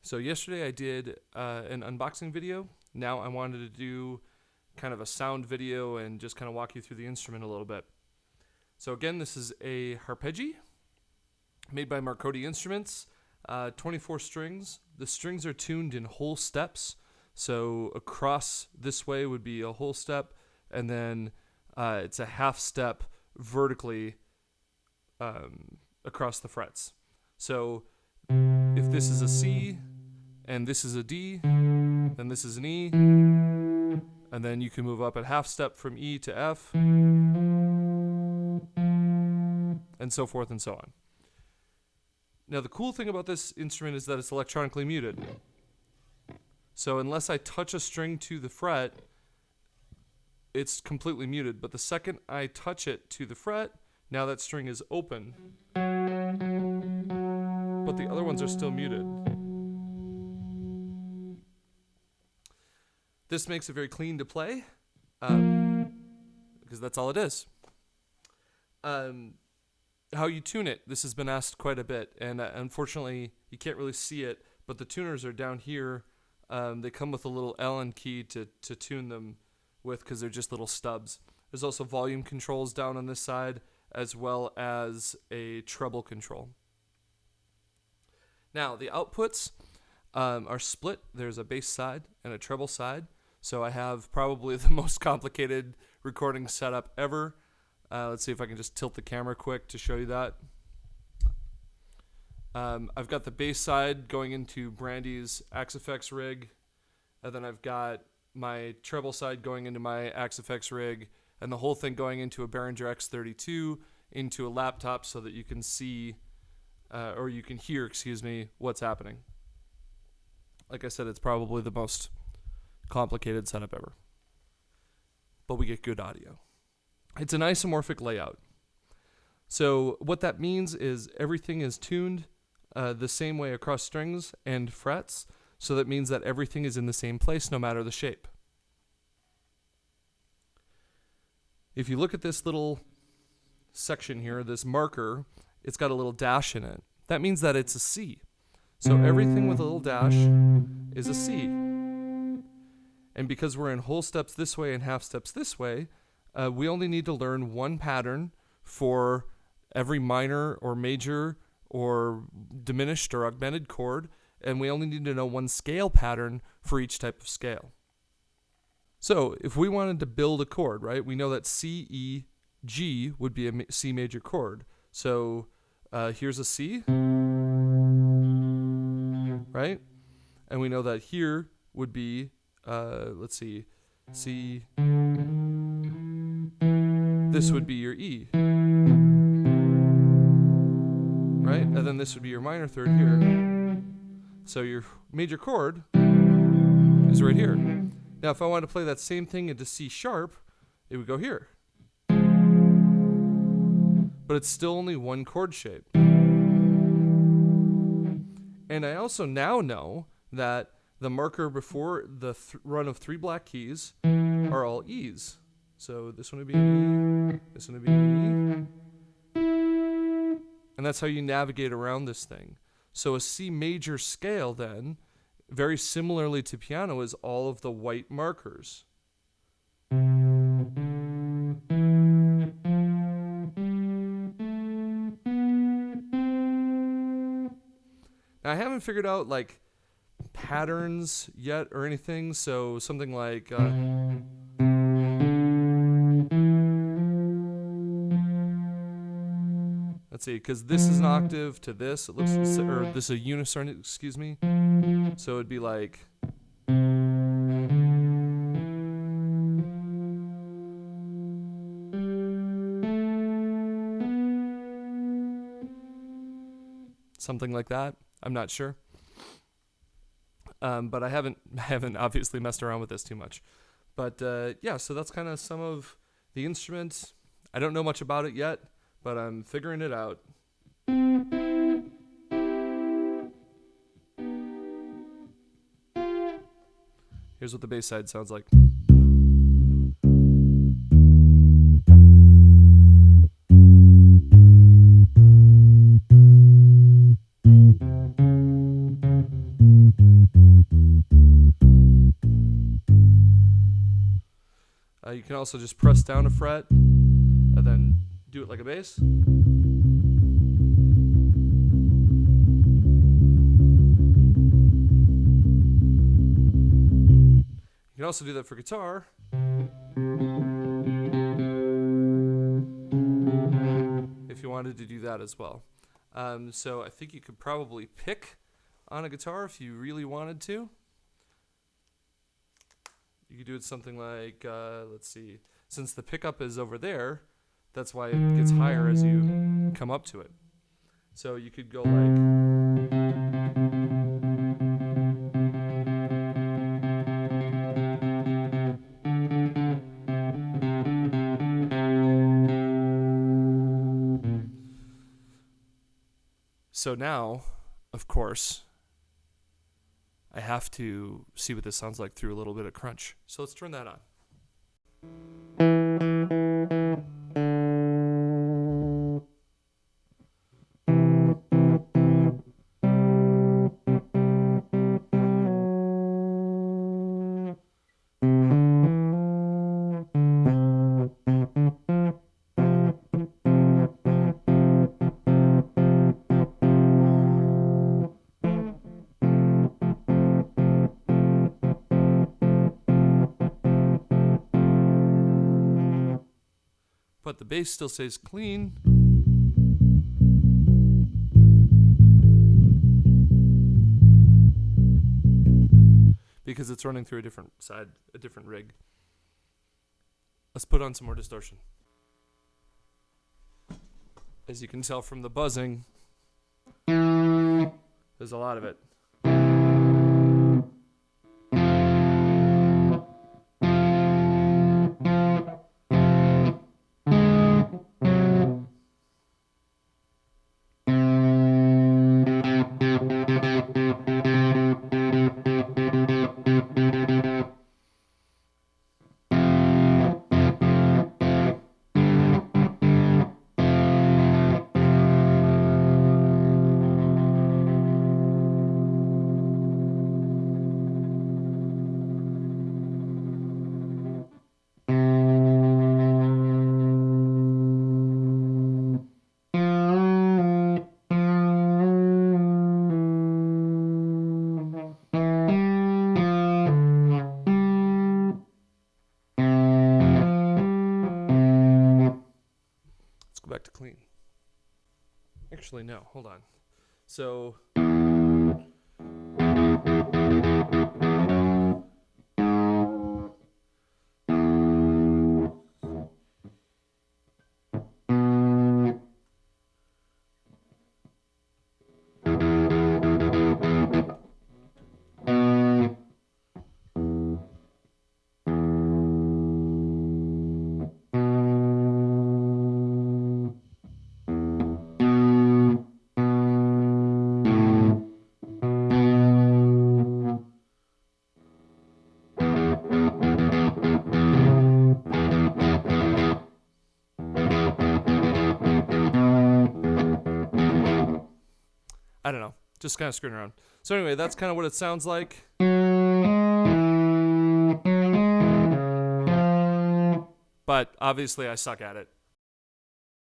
So yesterday I did an unboxing video. Now I wanted to do kind of a sound video and just kind of walk you through the instrument a little bit. So again, this is a Harpejji made by Marconi Instruments, 24 strings. The strings are tuned in whole steps. So across this way would be a whole step, and then it's a half step vertically across the frets. So if this is a C and this is a D, then this is an E, and then you can move up a half step from E to F, and so forth and so on. Now the cool thing about this instrument is that it's electronically muted. So unless I touch a string to the fret, it's completely muted. But the second I touch it to the fret, now that string is open, but the other ones are still muted. This makes it very clean to play, because that's all it is. How you tune it, this has been asked quite a bit, and unfortunately you can't really see it, but the tuners are down here. They come with a little Allen key to tune them with, because they're just little stubs. There's also volume controls down on this side, as well as a treble control. Now the outputs are split. There's a bass side and a treble side. So I have probably the most complicated recording setup ever. Let's see if I can just tilt the camera quick to show you that. I've got the bass side going into Brandy's Axe-Fx rig, and then I've got my treble side going into my Axe-Fx rig, and the whole thing going into a Behringer X32 into a laptop so that you can see, or you can hear, excuse me, what's happening. Like I said, it's probably the most complicated setup ever, but we get good audio. It's an isomorphic layout. So what that means is everything is tuned the same way across strings and frets. So that means that everything is in the same place no matter the shape. If you look at this little section here, this marker, it's got a little dash in it. That means that it's a C. So everything with a little dash is a C. And because we're in whole steps this way and half steps this way, we only need to learn one pattern for every minor or major or diminished or augmented chord, and we only need to know one scale pattern for each type of scale. So if we wanted to build a chord, right, we know that C, E, G would be a C major chord. So here's a C, right? And we know that here would be, let's see, C, this would be your E, right? And then this would be your minor third here. So your major chord is right here. Now if I wanted to play that same thing into C sharp, it would go here. But it's still only one chord shape. And I also now know that the marker before the run of 3 black keys are all E's. So this one would be an E, this one would be an E. And that's how you navigate around this thing. So a C major scale then, very similarly to piano, is all of the white markers. Now, I haven't figured out like patterns yet or anything, so something like let's see, because this is an octave to this, it looks, or this is a unison, excuse me. So it'd be like something like that. I'm not sure. But I haven't obviously messed around with this too much. But yeah, so that's kind of some of the instruments. I don't know much about it yet, but I'm figuring it out. Here's what the bass side sounds like. can also just press down a fret and then do it like a bass. You can also do that for guitar. If you wanted to do that as well. So I think you could probably pick on a guitar if you really wanted to. You could do it something like, let's see, since the pickup is over there, that's why it gets higher as you come up to it. So you could go like... So now, of course, I have to see what this sounds like through a little bit of crunch. So let's turn that on. But the bass still stays clean. Because it's running through a different side, a different rig. Let's put on some more distortion. As you can tell from the buzzing, there's a lot of it. Back to clean. Actually, no, hold on. So I don't know, just kind of screwing around. So anyway, that's kind of what it sounds like. But obviously I suck at it.